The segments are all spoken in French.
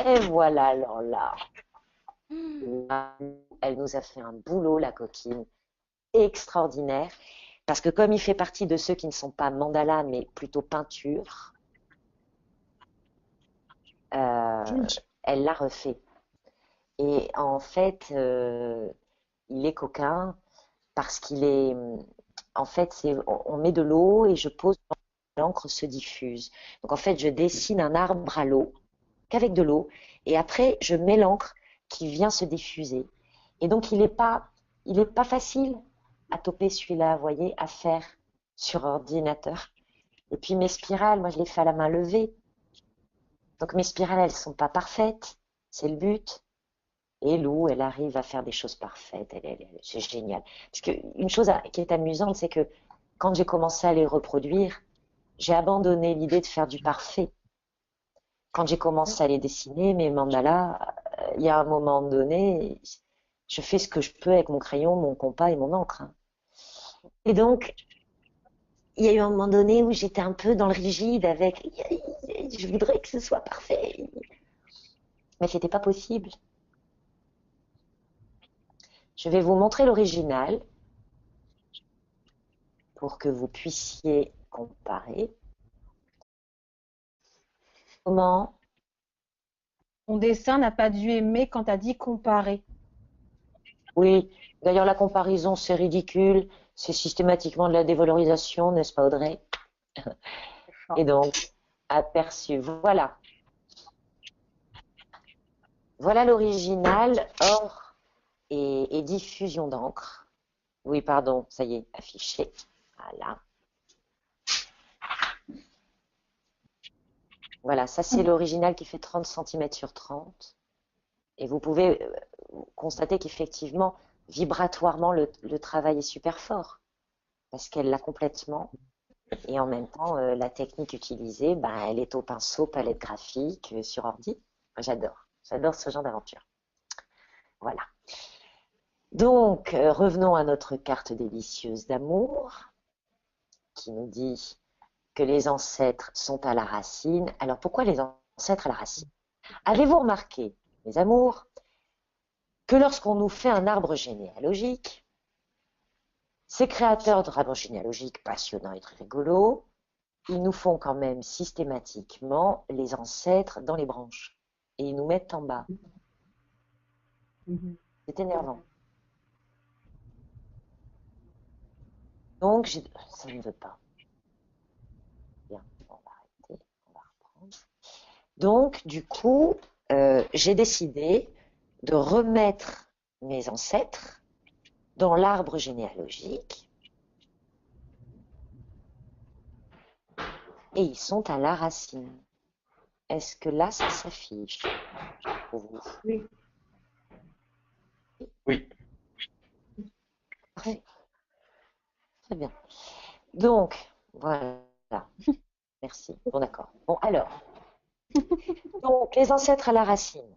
Et voilà, alors là, elle nous a fait un boulot, la coquine, extraordinaire. Parce que comme il fait partie de ceux qui ne sont pas mandala, mais plutôt peinture, euh, Joli. elle l'a refait. Et en fait, il est coquin parce qu'il est... En fait, on met de l'eau et je pose, l'encre se diffuse. Donc en fait, je dessine un arbre à l'eau, qu'avec de l'eau, et après, je mets l'encre qui vient se diffuser. Et donc, il est pas facile à toper celui-là, vous voyez, à faire sur ordinateur. Et puis mes spirales, moi je les fais à la main levée. Donc mes spirales, elles sont pas parfaites. C'est le but. Et Lou, elle arrive à faire des choses parfaites. C'est génial. Parce que une chose qui est amusante, c'est que quand j'ai commencé à les reproduire, j'ai abandonné l'idée de faire du parfait. Quand j'ai commencé à les dessiner, mes mandalas, il y a un moment donné, je fais ce que je peux avec mon crayon, mon compas et mon encre, hein. Et donc, il y a eu un moment donné où j'étais un peu dans le rigide avec, je voudrais que ce soit parfait. Mais c'était pas possible. Je vais vous montrer l'original pour que vous puissiez comparer. Comment? Ton dessin n'a pas dû aimer quand t'as dit comparer. Oui, d'ailleurs la comparaison c'est ridicule, c'est systématiquement de la dévalorisation, n'est-ce pas Audrey? Et donc, aperçu, voilà. Voilà l'original, or et diffusion d'encre. Oui, pardon, ça y est, affiché. Voilà. Voilà, ça c'est l'original qui fait 30 cm sur 30. Et vous pouvez constater qu'effectivement, vibratoirement, le travail est super fort. Parce qu'elle l'a complètement. Et en même temps, la technique utilisée, ben, elle est au pinceau, palette graphique, sur ordi. J'adore. J'adore ce genre d'aventure. Voilà. Donc, revenons à notre carte délicieuse d'amour, qui nous dit que les ancêtres sont à la racine. Alors, pourquoi les ancêtres à la racine? Avez-vous remarqué, mes amours, que lorsqu'on nous fait un arbre généalogique, ces créateurs d'arbres généalogiques passionnants et très rigolos, ils nous font quand même systématiquement les ancêtres dans les branches. Et ils nous mettent en bas. Mhm. C'est énervant. Donc, ça ne veut pas. Bien, on va arrêter, on va reprendre. Donc, du coup, j'ai décidé de remettre mes ancêtres dans l'arbre généalogique et ils sont à la racine. Est-ce que là, ça s'affiche pour vous? Oui. Oui. Parfait. Très bien. Donc, voilà. Merci. Bon, d'accord. Bon, alors, donc, les ancêtres à la racine.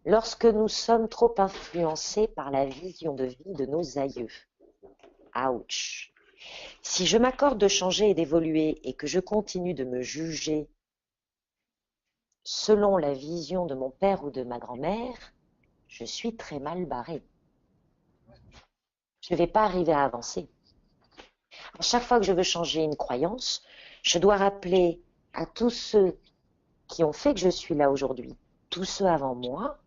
Lorsque nous sommes trop influencés par la vision de vie de nos aïeux. Ouch. Si je m'accorde de changer et d'évoluer et que je continue de me juger selon la vision de mon père ou de ma grand-mère, je suis très mal barrée. Je ne vais pas arriver à avancer. À chaque fois que je veux changer une croyance, je dois rappeler à tous ceux qui ont fait que je suis là aujourd'hui, tous ceux avant moi,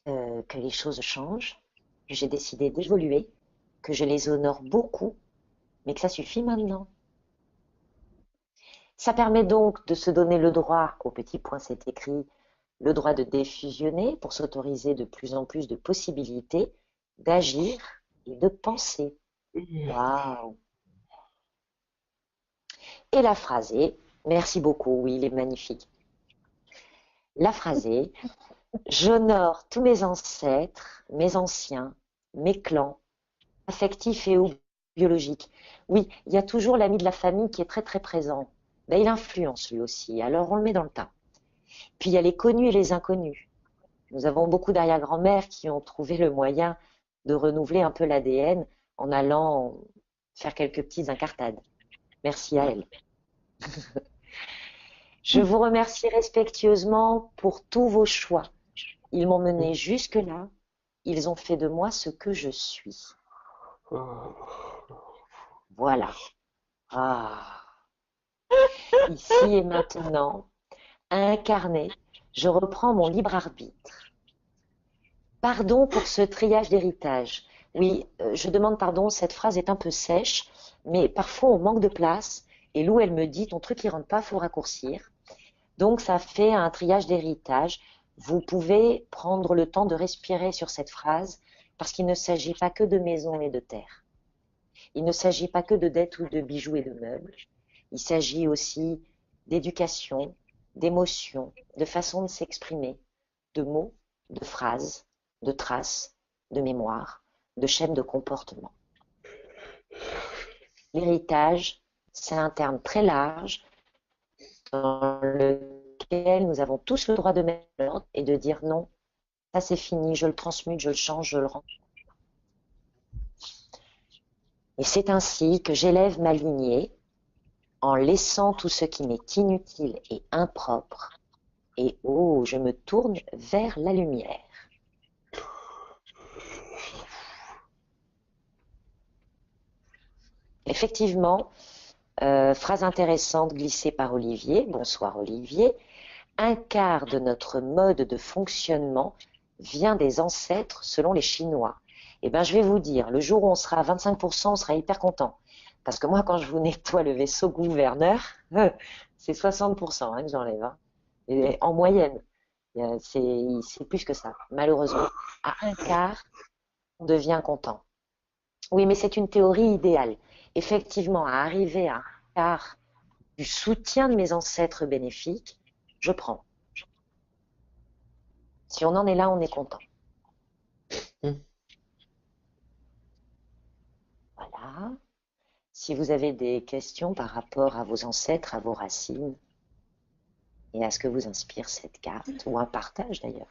que les choses changent, que j'ai décidé d'évoluer, que je les honore beaucoup, mais que ça suffit maintenant. Ça permet donc de se donner le droit, au petit point c'est écrit, le droit de défusionner pour s'autoriser de plus en plus de possibilités d'agir et de penser. Waouh! Et la phrasé, merci beaucoup, oui, il est magnifique. La phrasé, j'honore tous mes ancêtres, mes anciens, mes clans, affectifs et ou biologiques. Oui, il y a toujours l'ami de la famille qui est très très présent. Ben, il influence lui aussi, alors on le met dans le tas. Puis il y a les connus et les inconnus. Nous avons beaucoup d'arrière-grand-mères qui ont trouvé le moyen de renouveler un peu l'ADN en allant faire quelques petites incartades. Merci à elles. Je vous remercie respectueusement pour tous vos choix. Ils m'ont mené jusque-là. Ils ont fait de moi ce que je suis. Voilà. Ah. Ici et maintenant, incarné, je reprends mon libre arbitre. Pardon pour ce triage d'héritage. Oui, je demande pardon, cette phrase est un peu sèche, mais parfois on manque de place. Et Lou, elle me dit, ton truc il rentre pas, faut raccourcir. Donc ça fait un triage d'héritage. Vous pouvez prendre le temps de respirer sur cette phrase, parce qu'il ne s'agit pas que de maisons et de terres. Il ne s'agit pas que de dettes ou de bijoux et de meubles. Il s'agit aussi d'éducation, d'émotion, de façon de s'exprimer, de mots, de phrases, de traces, de mémoire, de chaînes de comportement. L'héritage, c'est un terme très large dans lequel nous avons tous le droit de mettre l'ordre et de dire non, ça c'est fini, je le transmute, je le change, je le rends. Et c'est ainsi que j'élève ma lignée en laissant tout ce qui m'est inutile et impropre. Et oh, je me tourne vers la lumière. Effectivement, phrase intéressante glissée par Olivier, bonsoir Olivier, un quart de notre mode de fonctionnement vient des ancêtres selon les Chinois. Eh bien, je vais vous dire, le jour où on sera à 25%, on sera hyper content. Parce que moi, quand je vous nettoie le vaisseau gouverneur, c'est 60% que j'enlève. Hein. Et en moyenne, c'est plus que ça. Malheureusement, à un quart, on devient content. Oui, mais c'est une théorie idéale. Effectivement, à arriver à un quart du soutien de mes ancêtres bénéfiques, je prends. Si on en est là, on est content. Voilà. Si vous avez des questions par rapport à vos ancêtres, à vos racines, et à ce que vous inspire cette carte, ou un partage d'ailleurs.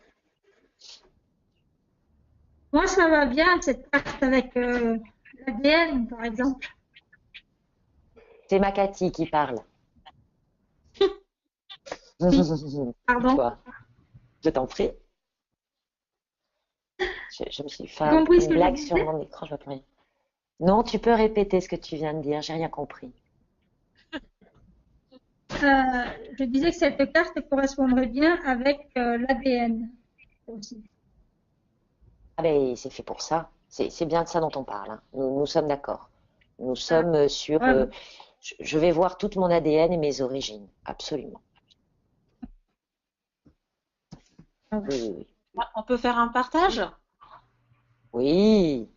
Moi, ça va bien, cette carte avec l'ADN, par exemple. C'est ma Cathy qui parle. Pardon. Toi, je t'en prie. Je me suis fait J'ai compris ce une que je blague sur disais. mon écran, je vois plus rien. Non, tu peux répéter ce que tu viens de dire, j'ai rien compris. Je disais que cette carte correspondrait bien avec l'ADN aussi. Ah ben, c'est fait pour ça. C'est bien de ça dont on parle. Hein. Nous sommes d'accord. Nous Ah, sommes sur... vraiment. je vais voir toute mon ADN et mes origines. Absolument. Ah Oui, ouais. oui, oui. Ah, on peut faire un partage? Oui,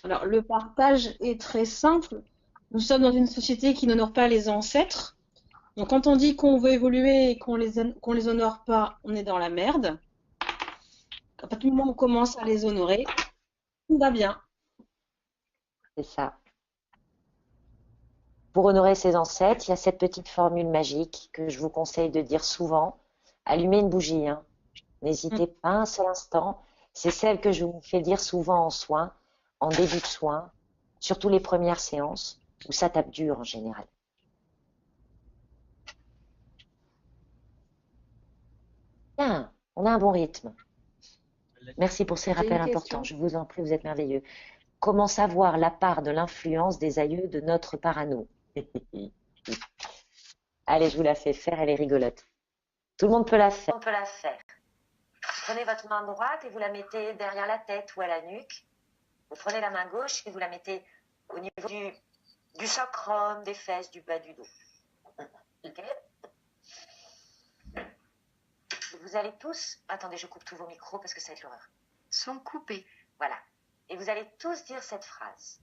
Alors, le partage est très simple. Nous sommes dans une société qui n'honore pas les ancêtres. Donc, quand on dit qu'on veut évoluer et qu'on les honore pas, on est dans la merde. À partir du moment où on commence à les honorer, tout va bien. c'est ça. Pour honorer ses ancêtres, il y a cette petite formule magique que je vous conseille de dire souvent. Allumez une bougie, hein. N'hésitez pas un seul instant. C'est celle que je vous fais dire souvent en soins, en début de soins, surtout les premières séances, où ça tape dur en général. Bien, on a un bon rythme. Merci pour ces J'ai rappels une importants. question. Je vous en prie, vous êtes merveilleux. Comment savoir la part de l'influence des aïeux de notre part à nous? Allez, je vous la fais faire, elle est rigolote. Tout le monde peut la faire. On peut la faire. Prenez votre main droite et vous la mettez derrière la tête ou à la nuque. Vous prenez la main gauche et vous la mettez au niveau du sacrum, des fesses, du bas du dos. Ok. Vous allez tous... Attendez, je coupe tous vos micros parce que ça va être l'horreur. Sont coupés. Voilà. Et vous allez tous dire cette phrase.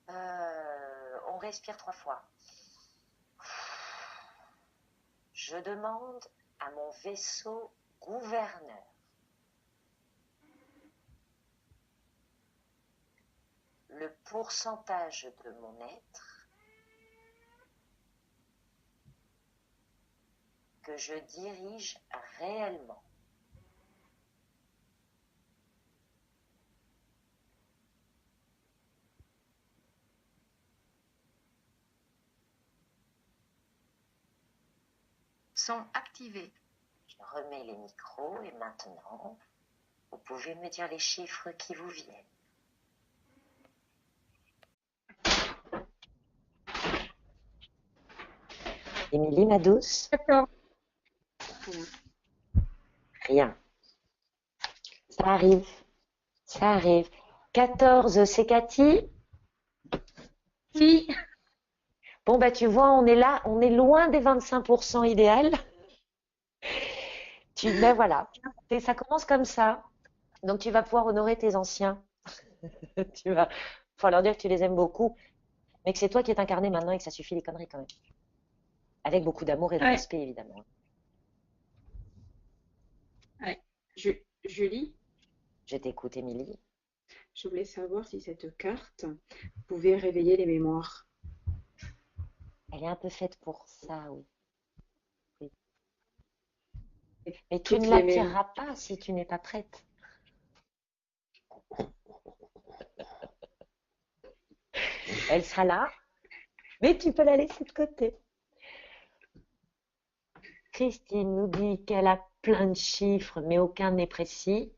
On respire 3 fois. Je demande à mon vaisseau gouverneur le pourcentage de mon être que je dirige réellement. sont activés. Je remets les micros et maintenant, vous pouvez me dire les chiffres qui vous viennent. Émilie, ma douce? 14. Rien. Ça arrive. Ça arrive. 14, c'est Cathy? Oui. Bon, bah, tu vois, on est là, on est loin des 25% idéal. Ben voilà. Et ça commence comme ça. Donc, tu vas pouvoir honorer tes anciens. Tu vas pouvoir leur dire que tu les aimes beaucoup, mais que c'est toi qui es incarné maintenant et que ça suffit les conneries quand même. Avec beaucoup d'amour et de Ouais. respect, évidemment. Ouais. Julie, Je t'écoute, Émilie. je voulais savoir si cette carte pouvait réveiller les mémoires. Elle est un peu faite pour ça, oui. Oui. Et Mais tu toutes ne les mémoires. l'attireras pas si tu n'es pas prête. Elle sera là, mais tu peux la laisser de côté. Christine nous dit qu'elle a plein de chiffres, mais aucun n'est précis.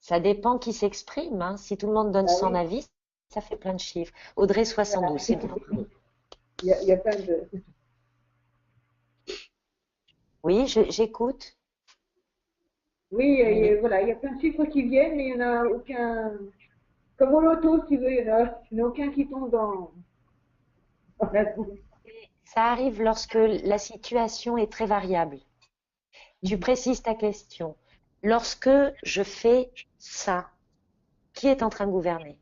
Ça dépend qui s'exprime, hein. Si tout le monde donne son avis, ça fait plein de chiffres. Audrey 72, c'est bien. Il y a plein de... Oui, j'écoute. Oui, voilà, il y a plein de chiffres qui viennent, mais il n'y en a aucun... Comme au loto, si tu veux, il n'y en a aucun qui tombe dans la boue. Ça arrive lorsque la situation est très variable. Tu précises ta question. Lorsque je fais ça, qui est en train de gouverner?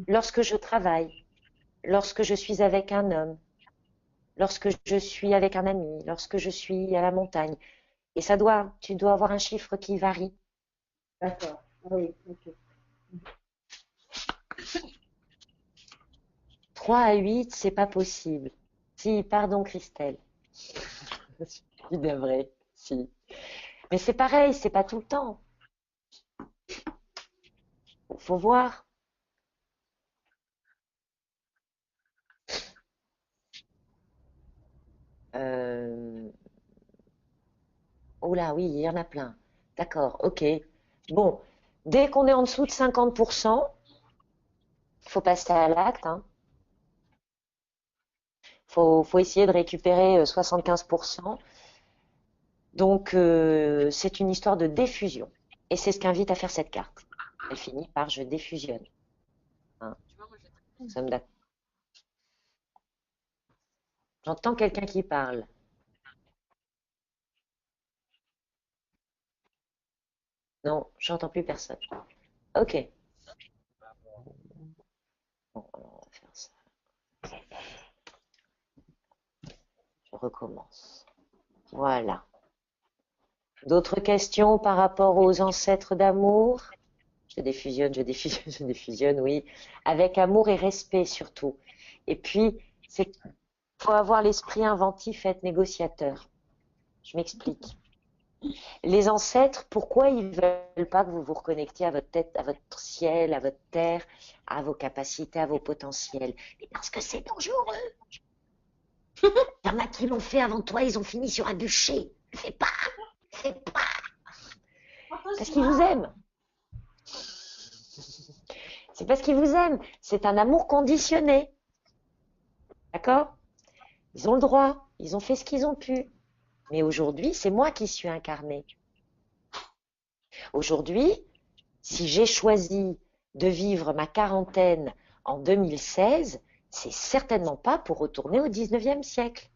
Lorsque je travaille, lorsque je suis avec un homme, lorsque je suis avec un ami, lorsque je suis à la montagne. Et tu dois avoir un chiffre qui varie. D'accord. Ah oui, ok. 3 à 8, c'est pas possible. Si, pardon Christelle. Il devrait, si. Mais c'est pareil, c'est pas tout le temps. Faut voir. Oh là, oui, il y en a plein. D'accord, ok. Bon, dès qu'on est en dessous de 50%, il faut passer à l'acte, hein. Faut essayer de récupérer 75%. Donc, c'est une histoire de diffusion. Et c'est ce qu'invite à faire cette carte. Elle finit par je diffusionne. Hein. Nous sommes d'accord. J'entends quelqu'un qui parle. Non, j'entends plus personne. Ok. Bon, alors on va faire ça. Je recommence. Voilà. D'autres questions par rapport aux ancêtres d'amour? Je diffusionne, je diffusionne, oui. Avec amour et respect surtout. Et puis, c'est faut avoir l'esprit inventif et être négociateur. Je m'explique. Les ancêtres, pourquoi ils veulent pas que vous vous reconnectiez à votre tête, à votre ciel, à votre terre, à vos capacités, à vos potentiels? Et parce que c'est dangereux. Il y en a qui l'ont fait avant toi, ils ont fini sur un bûcher. Fais pas, fais pas. Parce qu'ils vous aiment. C'est parce qu'ils vous aiment. C'est un amour conditionné. D'accord? Ils ont le droit. Ils ont fait ce qu'ils ont pu. Mais aujourd'hui, c'est moi qui suis incarnée. Aujourd'hui, si j'ai choisi de vivre ma quarantaine en 2016, c'est certainement pas pour retourner au 19e siècle.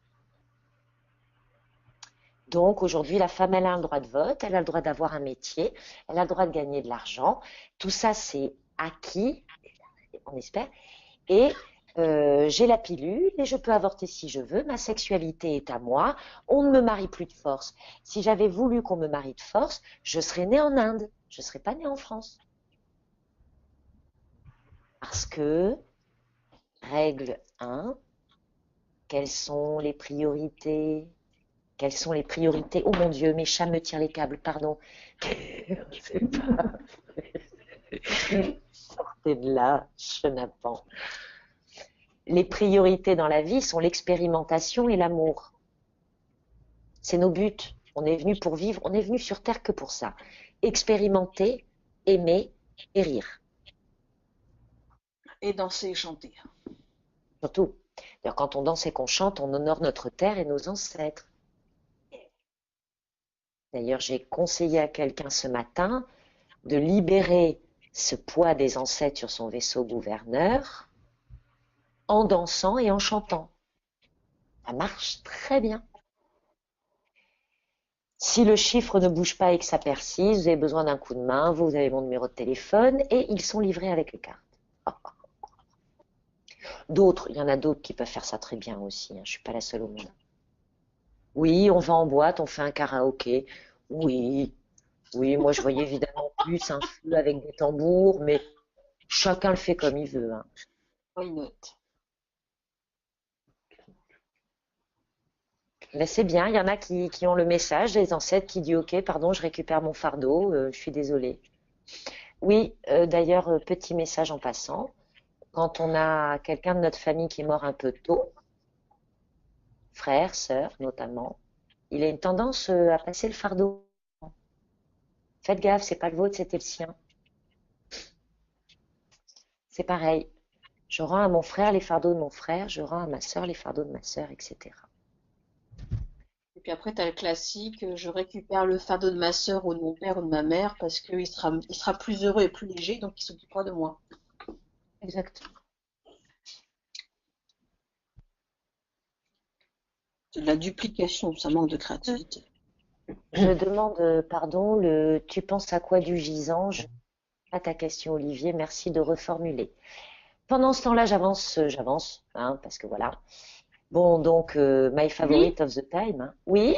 Donc aujourd'hui, la femme, elle a le droit de vote, elle a le droit d'avoir un métier, elle a le droit de gagner de l'argent. Tout ça, c'est acquis, on espère. Et j'ai la pilule et je peux avorter si je veux. Ma sexualité est à moi. On ne me marie plus de force. Si j'avais voulu qu'on me marie de force, je serais née en Inde. Je ne serais pas née en France. Parce que, règle 1, quelles sont les priorités? Quelles sont les priorités? Oh mon Dieu, mes chats me tirent les câbles, pardon. Sortez de là, chenapan. Les priorités dans la vie sont l'expérimentation et l'amour. C'est nos buts. On est venu pour vivre, on est venu sur Terre que pour ça. Expérimenter, aimer et rire. Et danser et chanter. Surtout. D'ailleurs, quand on danse et qu'on chante, on honore notre terre et nos ancêtres. D'ailleurs, j'ai conseillé à quelqu'un ce matin de libérer ce poids des ancêtres sur son vaisseau gouverneur en dansant et en chantant. Ça marche très bien. Si le chiffre ne bouge pas et que ça persiste, vous avez besoin d'un coup de main, vous avez mon numéro de téléphone et ils sont livrés avec les cartes. D'autres, il y en a d'autres qui peuvent faire ça très bien aussi, hein, je ne suis pas la seule au monde. Oui, on va en boîte, on fait un karaoké. Oui, moi je voyais évidemment plus un feu avec des tambours, mais chacun le fait comme il veut. Hein. Why not? Mais c'est bien, il y en a qui ont le message, les ancêtres qui disent ok, pardon, je récupère mon fardeau, je suis désolée. Oui, d'ailleurs, petit message en passant, quand on a quelqu'un de notre famille qui est mort un peu tôt, frère, sœur notamment, il a une tendance à passer le fardeau. Faites gaffe, c'est pas le vôtre, c'était le sien. C'est pareil. Je rends à mon frère les fardeaux de mon frère, je rends à ma sœur les fardeaux de ma sœur, etc. Et puis après, tu as le classique, je récupère le fardeau de ma sœur ou de mon père ou de ma mère parce qu'il sera plus heureux et plus léger, donc il s'occupera de moi. Exactement. C'est de la duplication, ça manque de créativité. Je demande pardon, tu penses à quoi du gisant? À ta question, Olivier, merci de reformuler. Pendant ce temps-là, j'avance, hein, parce que voilà. Bon, donc, my favorite of the time. Hein. Oui,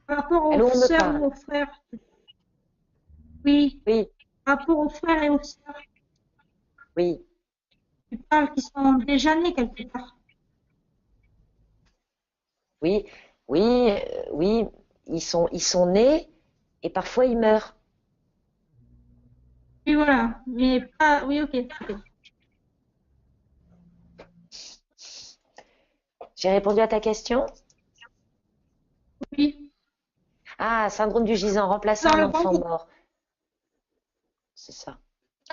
Par rapport allô, aux on me sœurs parle. ou aux frères. Oui, Oui, par rapport aux frères et aux sœurs, oui, tu parles qui sont déjà nés quelque part. oui, oui, ils sont nés et parfois ils meurent. Oui, voilà. Mais pas. Oui, ok. J'ai répondu à ta question? Oui. Ah, syndrome du gisant, remplaçant Dans un le enfant ventre, mort. C'est ça.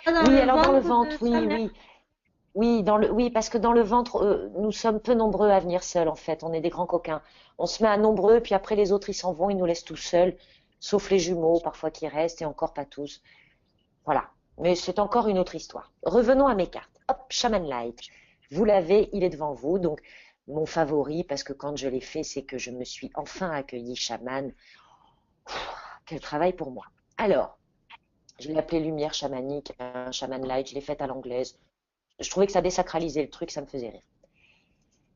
dans Oui, le alors dans le ventre ventre, de sa oui, mère. oui. Oui, parce que dans le ventre, nous sommes peu nombreux à venir seuls, en fait. On est des grands coquins. On se met à nombreux, puis après les autres, ils s'en vont, ils nous laissent tout seuls, sauf les jumeaux, parfois qui restent, et encore pas tous. Voilà. Mais c'est encore une autre histoire. Revenons à mes cartes. Hop, Shaman Light. Vous l'avez, il est devant vous. Donc, mon favori, parce que quand je l'ai fait, c'est que je me suis enfin accueilli chaman. Quel travail pour moi. Alors, je l'ai appelé lumière chamanique, un Shaman Light, je l'ai fait à l'anglaise. Je trouvais que ça désacralisait le truc, ça me faisait rire.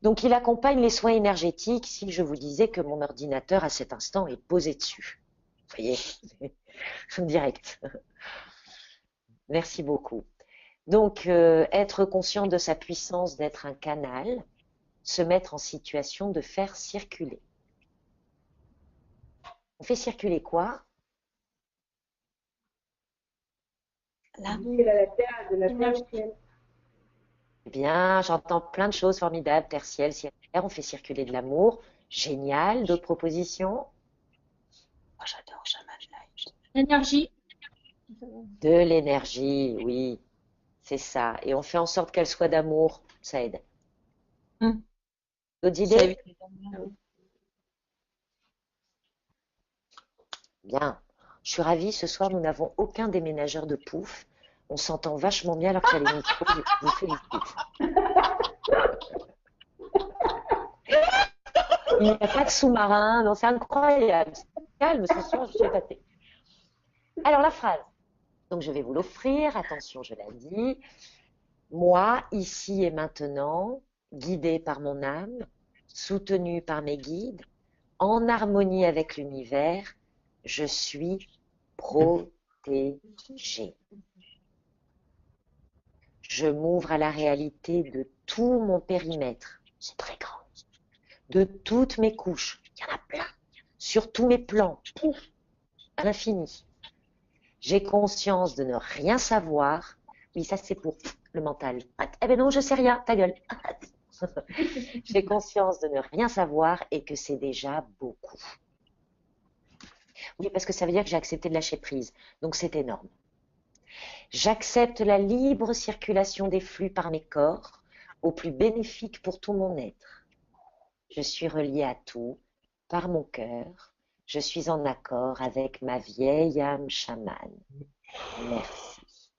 Donc, il accompagne les soins énergétiques si je vous disais que mon ordinateur, à cet instant, est posé dessus. Vous voyez, direct. Merci beaucoup. Donc, être conscient de sa puissance d'être un canal, se mettre en situation de faire circuler. On fait circuler quoi? L'amour. De la terre, de la terre au ciel. Eh bien, j'entends plein de choses formidables, terre, ciel, ciel, terre. On fait circuler de l'amour. Génial. D'autres propositions? Moi, j'adore Shaman Light. L'énergie. De l'énergie, oui. C'est ça. Et on fait en sorte qu'elle soit d'amour. Ça aide. Hum. D'autres Ça idées? évite les amours. Bien. Je suis ravie. Ce soir, nous n'avons aucun déménageur de pouf. On s'entend vachement bien alors qu'il y a les micros. Je vous félicite. Il n'y a pas de sous-marin. Non, c'est incroyable. C'est calme ce soir. Je suis épatée. Alors, la phrase. Donc, je vais vous l'offrir. Attention, je l'ai dit. Moi, ici et maintenant, guidé par mon âme, soutenu par mes guides, en harmonie avec l'univers, je suis protégé. Je m'ouvre à la réalité de tout mon périmètre. C'est très grand. De toutes mes couches. Il y en a plein. Sur tous mes plans. Pouf, à l'infini. J'ai conscience de ne rien savoir. Oui, ça c'est pour le mental. Eh ben non, je sais rien. Ta gueule. J'ai conscience de ne rien savoir et que c'est déjà beaucoup. Oui, parce que ça veut dire que j'ai accepté de lâcher prise. Donc c'est énorme. J'accepte la libre circulation des flux par mes corps, au plus bénéfique pour tout mon être. Je suis relié à tout par mon cœur. Je suis en accord avec ma vieille âme chamane. Merci.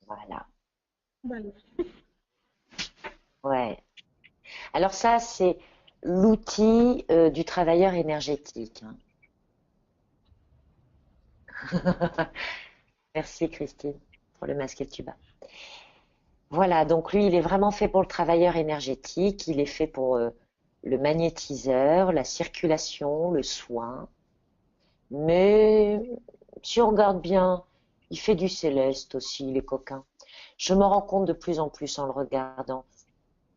Voilà. Voilà. Ouais. Alors ça, c'est l'outil du travailleur énergétique. Merci Christine pour le masque et le tuba. Voilà, donc lui, il est vraiment fait pour le travailleur énergétique, il est fait pour le magnétiseur, la circulation, le soin. Mais si on regarde bien, il fait du céleste aussi, il est coquin. Je me rends compte de plus en plus en le regardant.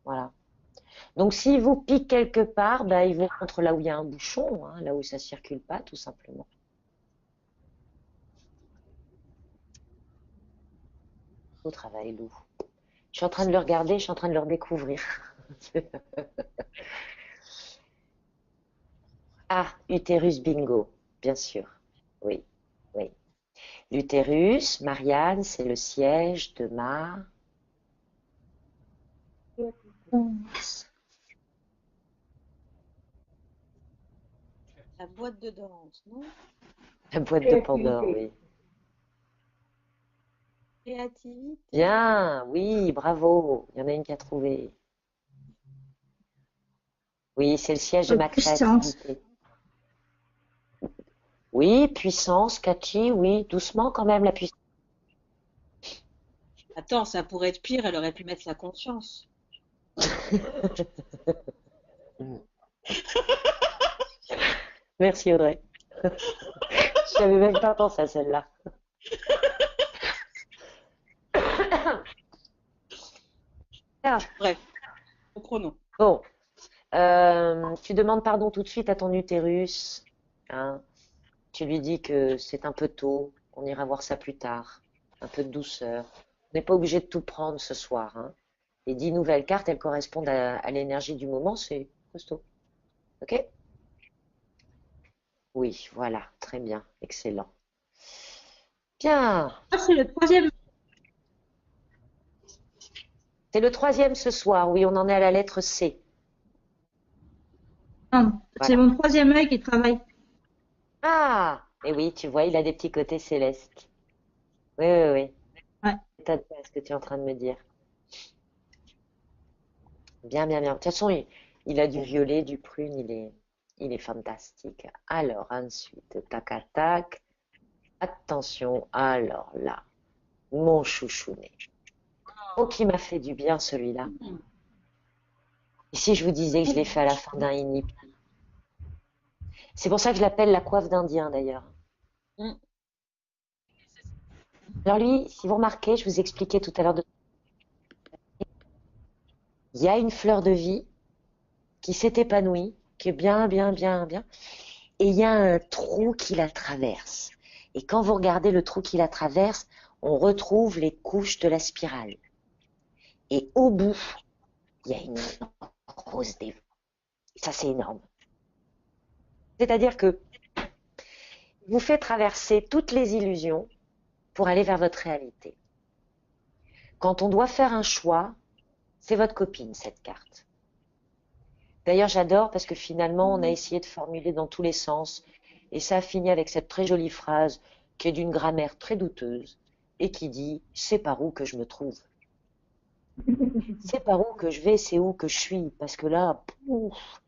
Voilà. Donc s'il vous pique quelque part, ben, il vous montre là où il y a un bouchon, hein, là où ça circule pas, tout simplement. Au travail, Lou. Je suis en train de le regarder, je suis en train de le redécouvrir. Ah, utérus bingo, bien sûr. Oui, oui. L'utérus, Marianne, c'est le siège de ma... La boîte de danse, non? La boîte de Pandore, oui. Créativité. Bien, oui, bravo. Il y en a une qui a trouvé. Oui, c'est le siège de ma Puissance. créativité. Oui, puissance, Cathy, oui, doucement quand même la puissance. Attends, ça pourrait être pire, elle aurait pu mettre la conscience. Merci Audrey. Je n'avais même pas pensé à celle-là. Ah, Bref, reprenons. bon, tu demandes pardon tout de suite à ton utérus. Hein. Tu lui dis que c'est un peu tôt, on ira voir ça plus tard. Un peu de douceur. On n'est pas obligé de tout prendre ce soir. Hein. Les 10 nouvelles cartes, elles correspondent à l'énergie du moment, c'est costaud. Ok? Oui, voilà, très bien, excellent. Bien, Ah, c'est le troisième. c'est le troisième ce soir, oui, on en est à la lettre C. Non, c'est Voilà. mon troisième œil qui travaille. Ah, et oui, tu vois, il a des petits côtés célestes. Oui, oui, oui. Ouais. C'est ce que tu es en train de me dire. Bien, bien, bien. De toute façon, il a du violet, du prune, il est fantastique. Alors, ensuite, tac, tac, tac. Attention, alors là, mon chouchounet. Oh, qui m'a fait du bien celui-là. Et si je vous disais que je l'ai fait à la fin d'un inip. C'est pour ça que je l'appelle la coiffe d'Indien d'ailleurs. Mm. Alors lui, si vous remarquez, je vous expliquais tout à l'heure, il y a une fleur de vie qui s'est épanouie, qui est bien, bien, bien, bien, et il y a un trou qui la traverse. Et quand vous regardez le trou qui la traverse, on retrouve les couches de la spirale. Et au bout, il y a une rose des vents. Ça, c'est énorme. C'est-à-dire que vous fait traverser toutes les illusions pour aller vers votre réalité. Quand on doit faire un choix, c'est votre copine, cette carte. D'ailleurs, j'adore parce que finalement, on a essayé de formuler dans tous les sens et ça a fini avec cette très jolie phrase qui est d'une grammaire très douteuse et qui dit « c'est par où que je me trouve ». C'est par où que je vais, c'est où que je suis, parce que là, pouf,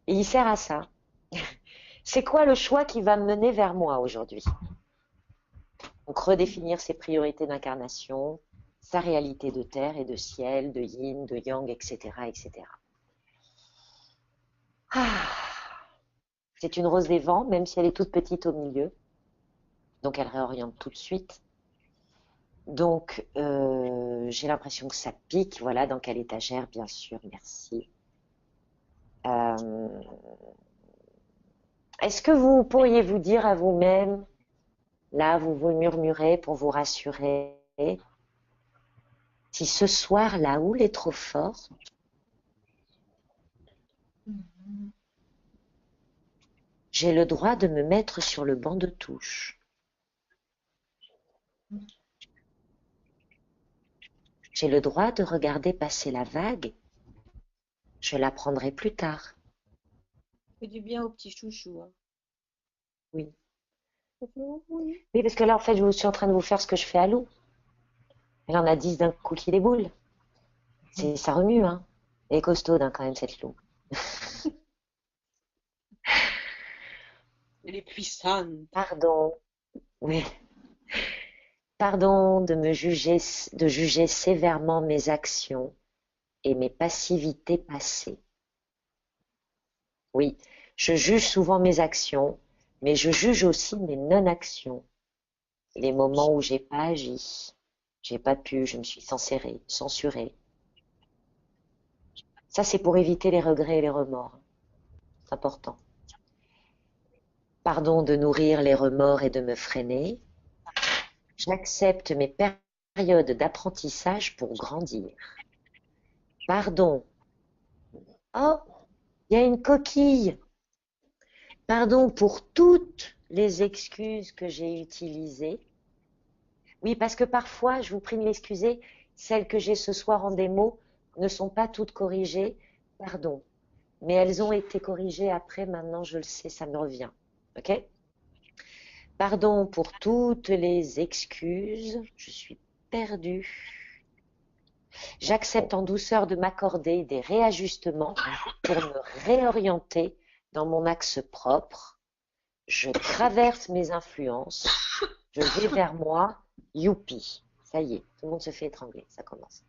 et il sert à ça. C'est quoi le choix qui va me mener vers moi aujourd'hui? Donc redéfinir ses priorités d'incarnation, sa réalité de terre et de ciel, de yin, de yang, etc., etc. Ah, c'est une rose des vents, même si elle est toute petite au milieu. Donc elle réoriente tout de suite. Donc j'ai l'impression que ça pique. Voilà, dans quelle étagère, bien sûr, merci. Est-ce que vous pourriez vous dire à vous-même, là vous vous murmurez pour vous rassurer, Si ce soir la houle est trop forte, j'ai le droit de me mettre sur le banc de touche. J'ai le droit de regarder passer la vague. Je la prendrai plus tard. Fais du bien au petit chouchou. Hein. Oui. Oui. Oui, parce que là, en fait, je suis en train de vous faire ce que je fais à Lou. Elle en a 10 d'un coup qui déboule. Ça remue, hein. Elle est costaude, hein, quand même, cette Lou. Elle est puissante. Pardon. Oui. Pardon de juger sévèrement mes actions et mes passivités passées. Oui, je juge souvent mes actions, mais je juge aussi mes non-actions. Les moments où j'ai pas agi, j'ai pas pu, je me suis censurée. Ça, c'est pour éviter les regrets et les remords. C'est important. Pardon de nourrir les remords et de me freiner. J'accepte mes périodes d'apprentissage pour grandir. Pardon. Oh, il y a une coquille. Pardon pour toutes les excuses que j'ai utilisées. Oui, parce que parfois, je vous prie de m'excuser, celles que j'ai ce soir en démo ne sont pas toutes corrigées. Pardon. Mais elles ont été corrigées après, maintenant je le sais, ça me revient. Ok? Pardon pour toutes les excuses, je suis perdue. J'accepte en douceur de m'accorder des réajustements pour me réorienter dans mon axe propre. Je traverse mes influences, je vais vers moi, youpi. Ça y est, tout le monde se fait étrangler, ça commence.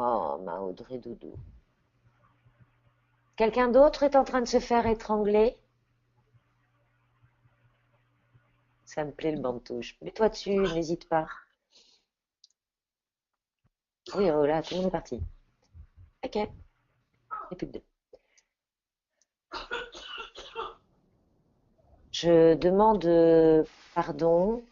Oh, ma Audrey Doudou. Quelqu'un d'autre est en train de se faire étrangler? Ça me plaît le banc de touche. Mets-toi dessus, n'hésite pas. Oui, oh là, tout le monde est parti. Ok, il n'y a plus que deux. Je demande pardon.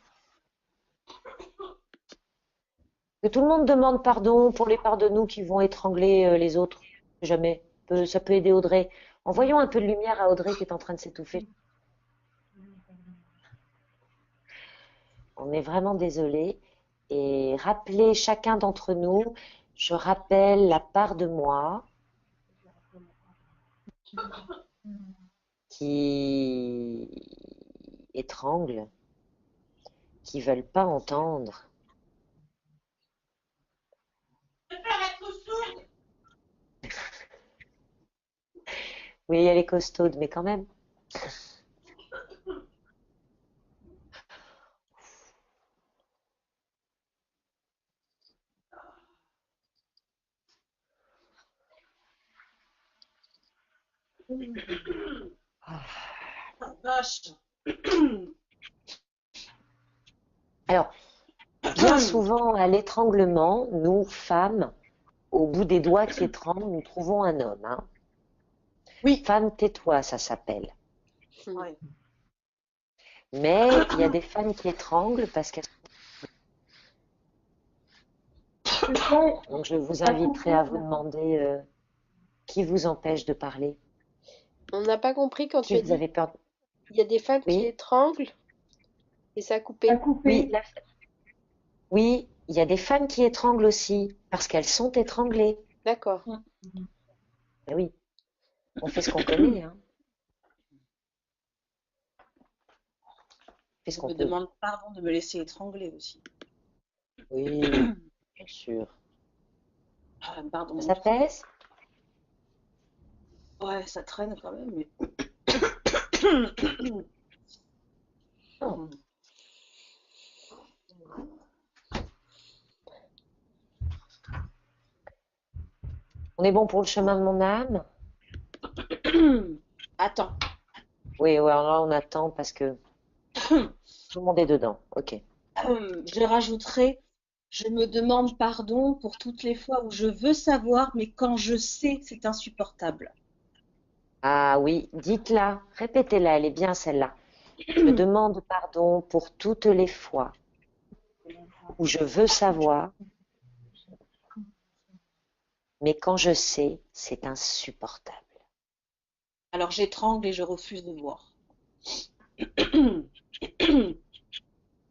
Que tout le monde demande pardon pour les parts de nous qui vont étrangler les autres. Jamais. Ça peut aider Audrey. Envoyons un peu de lumière à Audrey qui est en train de s'étouffer. On est vraiment désolé. Et rappelez chacun d'entre nous, je rappelle la part de moi qui étrangle, qui veulent pas entendre. Oui, elle est costaude, mais quand même. Vache. Alors, bien souvent, à l'étranglement, nous, femmes, au bout des doigts qui étranglent, nous trouvons un homme. Hein. Oui. Femme, tais-toi, ça s'appelle. Ouais. Mais il y a des femmes qui étranglent parce qu'elles sont... Donc, je vous inviterai à vous demander qui vous empêche de parler. On n'a pas compris quand tu Qui as vous dit avez peur. il y a des femmes qui Oui, étranglent et ça a coupé. oui, oui, il y a des femmes qui étranglent aussi parce qu'elles sont étranglées. D'accord. Ben oui, on fait ce qu'on connaît. Hein. On fait ce Je qu'on me peut. demande pardon de me laisser étrangler aussi. Oui, bien sûr. Ah, pardon. Ça pèse? Ouais, ça traîne quand même, mais. Non. On est bon pour le chemin de mon âme? Attends. Oui, ouais, alors là, on attend parce que tout le monde est dedans. Ok. Je rajouterai, je me demande pardon pour toutes les fois où je veux savoir, mais quand je sais, c'est insupportable. Ah oui, dites-la, répétez-la, elle est bien celle-là. Je demande pardon pour toutes les fois où je veux savoir, mais quand je sais, c'est insupportable. Alors j'étrangle et je refuse de voir.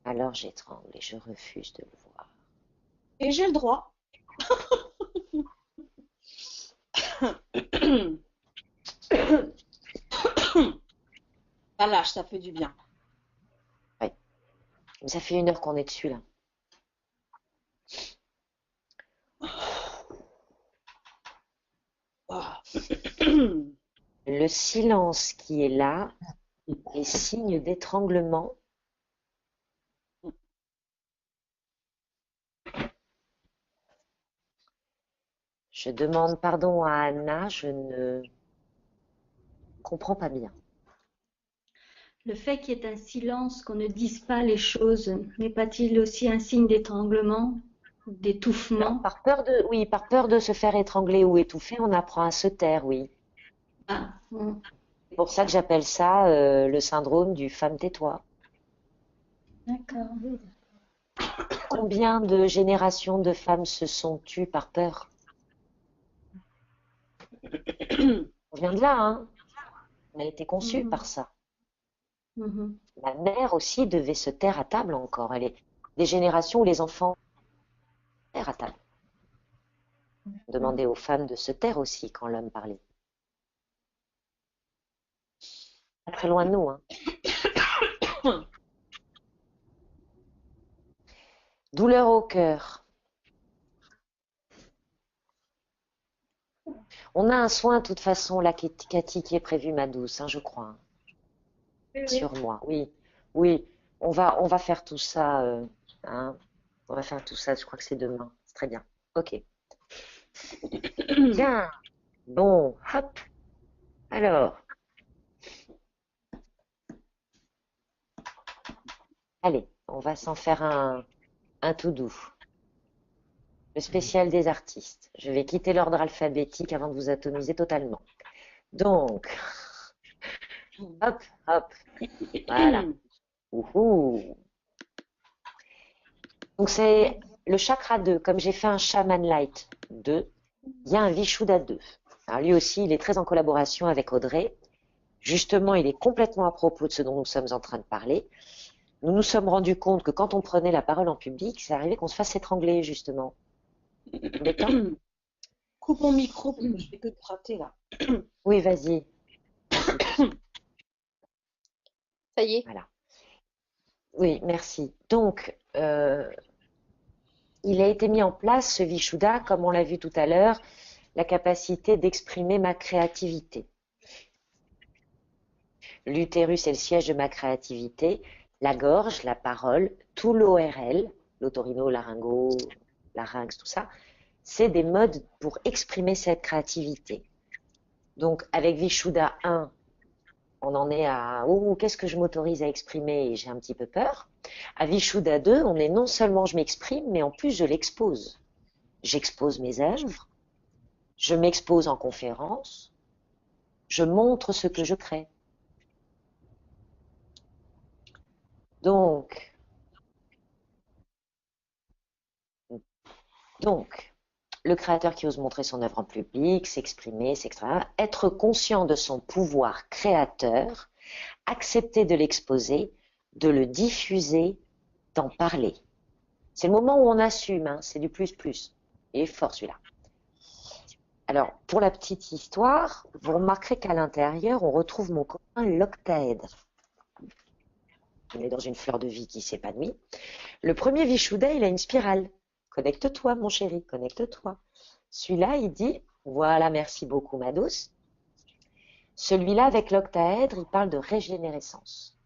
Alors j'étrangle et je refuse de le voir. Et j'ai le droit. Ça lâche, ça fait du bien. Oui. Ça fait 1 heure qu'on est dessus là. Ah. Le silence qui est là est signe d'étranglement. Je demande pardon à Anna, je ne comprends pas bien. Le fait qu'il y ait un silence, qu'on ne dise pas les choses, n'est pas-il aussi un signe d'étranglement, Alors, d'étouffement? oui, par peur de se faire étrangler ou étouffer, on apprend à se taire, oui. Ah, C'est pour ça que j'appelle ça le syndrome du femme tais-toi. d'accord. Combien de générations de femmes se sont tues par peur? On vient de là, hein? On a été conçue Mhm, par ça. mhm. Ma mère aussi devait se taire à table encore. Elle est des générations où les enfants se tairent à table. On demandait aux femmes de se taire aussi quand l'homme parlait. Pas très loin de nous, hein. Douleur au cœur. On a un soin, de toute façon, là, Cathy, qui est prévu, ma douce, hein, je crois, hein, Oui, oui. sur moi. Oui, oui, on va faire tout ça, hein. On va faire tout ça, je crois que c'est demain. C'est très bien. Ok. Bien. Bon, hop. Alors, allez, on va s'en faire un tout doux. Le spécial des artistes. Je vais quitter l'ordre alphabétique avant de vous atomiser totalement. Donc, hop, hop. Voilà. Ouhou. Donc, c'est le chakra 2. Comme j'ai fait un Shaman Light 2, il y a un Vishuddha 2. Alors, lui aussi, il est très en collaboration avec Audrey. Justement, il est complètement à propos de ce dont nous sommes en train de parler. Nous nous sommes rendus compte que quand on prenait la parole en public, c'est arrivé qu'on se fasse étrangler, justement. Embêtant? Coupe mon micro parce que je fais que de gratter là. Oui, vas-y. Vas-y. Ça y est. Voilà. Oui, merci. Donc, il a été mis en place, ce Vishuddha, comme on l'a vu tout à l'heure, la capacité d'exprimer ma créativité. L'utérus est le siège de ma créativité, la gorge, la parole, tout l'ORL, l'otorino, laryngo, larynx, tout ça, c'est des modes pour exprimer cette créativité. Donc, avec Vishuddha 1, on en est à « Oh, qu'est-ce que je m'autorise à exprimer ?» et j'ai un petit peu peur. À Vishuddha 2, on est non seulement je m'exprime, mais en plus je l'expose. J'expose mes œuvres, je m'expose en conférence, je montre ce que je crée. Donc, le créateur qui ose montrer son œuvre en public, s'exprimer, s'extraire, être conscient de son pouvoir créateur, accepter de l'exposer, de le diffuser, d'en parler. C'est le moment où on assume, hein, c'est du plus. Il est fort celui-là. Alors, pour la petite histoire, vous remarquerez qu'à l'intérieur, on retrouve mon copain l'octaèdre. On est dans une fleur de vie qui s'épanouit. Le premier Vishuddha, il a une spirale. Connecte-toi, mon chéri, connecte-toi. Celui-là, il dit, voilà, merci beaucoup, ma douce. Celui-là, avec l'octaèdre, il parle de régénérescence.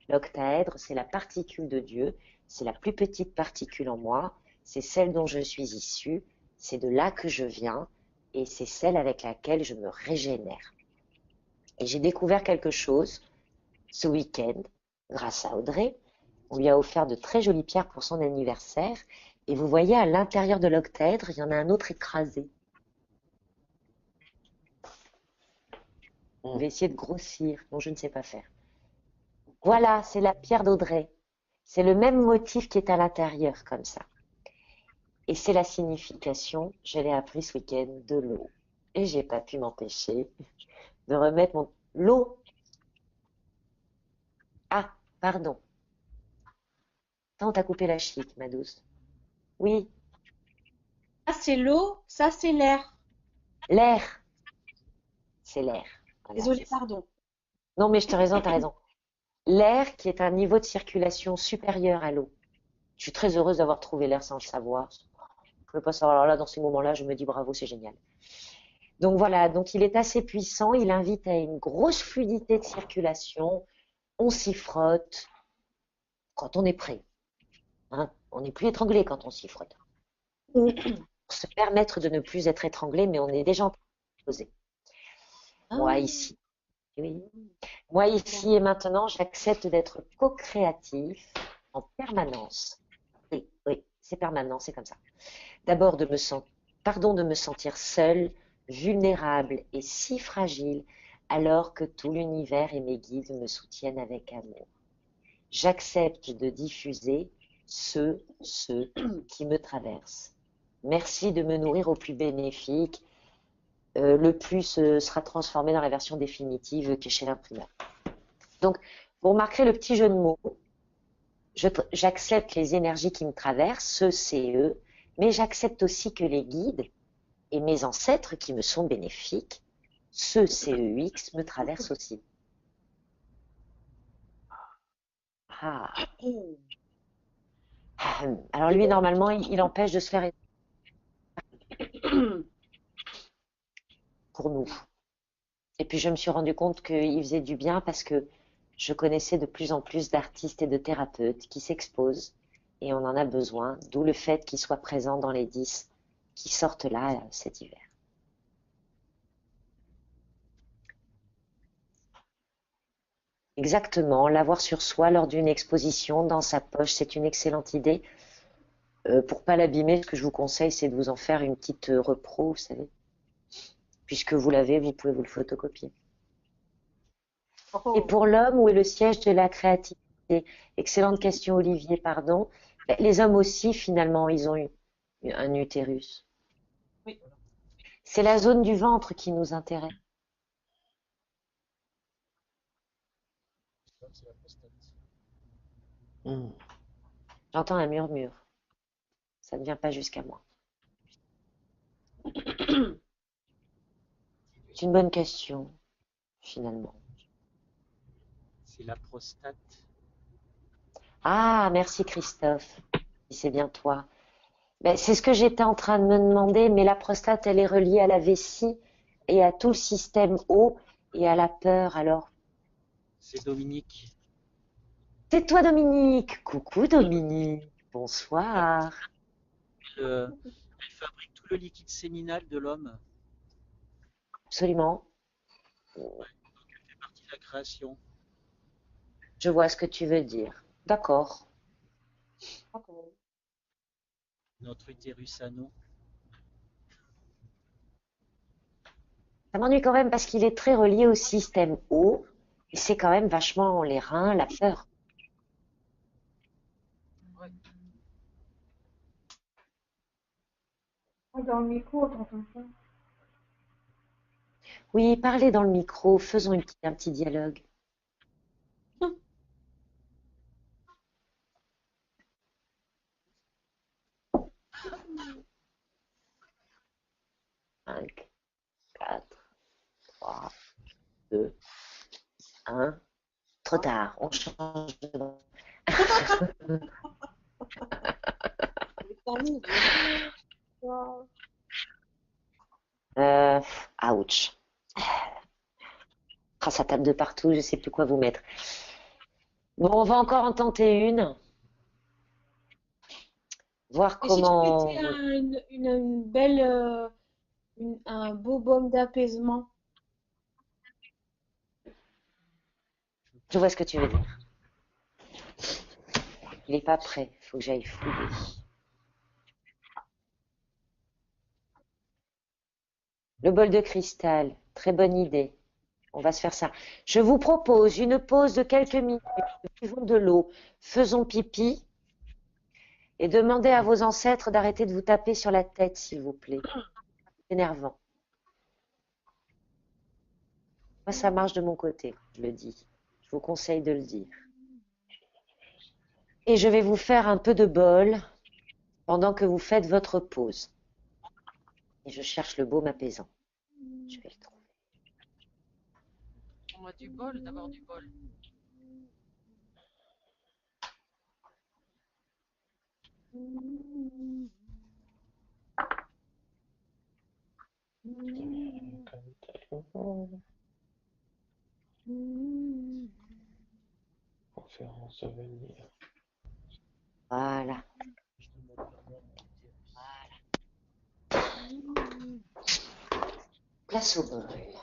L'octaèdre, c'est la particule de Dieu, c'est la plus petite particule en moi, c'est celle dont je suis issue, c'est de là que je viens, et c'est celle avec laquelle je me régénère. Et j'ai découvert quelque chose ce week-end, grâce à Audrey. On lui a offert de très jolies pierres pour son anniversaire, et vous voyez, à l'intérieur de l'octaèdre, il y en a un autre écrasé. On va essayer de grossir. Non, je ne sais pas faire. Voilà, c'est la pierre d'Audrey. C'est le même motif qui est à l'intérieur, comme ça. Et c'est la signification, je l'ai appris ce week-end, de l'eau. Et j'ai pas pu m'empêcher de remettre mon... L'eau. Ah, pardon. Attends, t'as coupé la chic, ma douce. Oui, Ça, c'est l'eau, ça, c'est l'air. l'air. C'est l'air. Voilà, Désolée, c'est ça. pardon. Non, mais je te raison, t'as raison. L'air qui est un niveau de circulation supérieur à l'eau. Je suis très heureuse d'avoir trouvé l'air sans le savoir. Je ne peux pas savoir. Alors là, dans ces moments-là, je me dis bravo, c'est génial. Donc voilà, donc il est assez puissant. Il invite à une grosse fluidité de circulation. On s'y frotte quand on est prêt. Hein. On n'est plus étranglé quand on s'y frotte. Pour se permettre de ne plus être étranglé, mais on est déjà en train de se poser. Moi Ah, ici, oui. Moi ici et maintenant, j'accepte d'être co-créatif en permanence. Oui, oui, c'est permanent, c'est comme ça. D'abord pardon de me sentir seule, vulnérable et si fragile, alors que tout l'univers et mes guides me soutiennent avec amour. J'accepte de diffuser ceux qui me traversent. Merci de me nourrir au plus bénéfique. Le plus sera transformé dans la version définitive qui est chez l'imprimeur. Donc, vous remarquerez le petit jeu de mots. J'accepte les énergies qui me traversent, ceux, c'est eux, mais j'accepte aussi que les guides et mes ancêtres qui me sont bénéfiques, ceux CEX, me traversent aussi. Ah. Alors lui, normalement, il empêche de se faire pour nous. Et puis je me suis rendu compte qu'il faisait du bien parce que je connaissais de plus en plus d'artistes et de thérapeutes qui s'exposent et on en a besoin, d'où le fait qu'il soit présent dans les 10 qui sortent là cet hiver. Exactement, l'avoir sur soi lors d'une exposition, dans sa poche, c'est une excellente idée. Pour pas l'abîmer, ce que je vous conseille, c'est de vous en faire une petite repro, vous savez. Puisque vous l'avez, vous pouvez vous le photocopier. Et pour l'homme, où est le siège de la créativité? Excellente question, Olivier, pardon. Les hommes aussi, finalement, ils ont un utérus. Oui. C'est la zone du ventre qui nous intéresse. J'entends un murmure. Ça ne vient pas jusqu'à moi. C'est une bonne question, finalement. C'est la prostate. Ah, merci Christophe. C'est bien toi. C'est ce que j'étais en train de me demander, mais la prostate, elle est reliée à la vessie et à tout le système eau et à la peur, alors. C'est Dominique. C'est toi, Dominique. Coucou, Dominique. Bonsoir. Elle fabrique tout le liquide séminal de l'homme. Absolument. Donc elle fait partie de la création. Je vois ce que tu veux dire. D'accord. Notre utérus à nous. Ça m'ennuie quand même parce qu'il est très relié au système eau et c'est quand même vachement les reins, la peur. Dans le micro, t'entends ça? Oui, parlez dans le micro, faisons un petit dialogue. Cinq, 4, 3, 2, 1. Trop tard, on change de... Ouch. Ah, ça tape de partout, je sais plus quoi vous mettre. Bon, on va encore en tenter une. Voir Et si tu comment... mettais une belle, un beau baume d'apaisement? Je vois ce que tu veux dire. Il n'est pas prêt, il faut que j'aille fouiller. Le bol de cristal, très bonne idée. On va se faire ça. Je vous propose une pause de quelques minutes. Buvons de l'eau, faisons pipi et demandez à vos ancêtres d'arrêter de vous taper sur la tête, s'il vous plaît. C'est énervant. Moi, ça marche de mon côté, je le dis. Je vous conseille de le dire. Et je vais vous faire un peu de bol pendant que vous faites votre pause. Et je cherche le baume apaisant. Je vais le trouver. On a du bol, d'abord du bol. Conférence à venir. Voilà. Place au bol.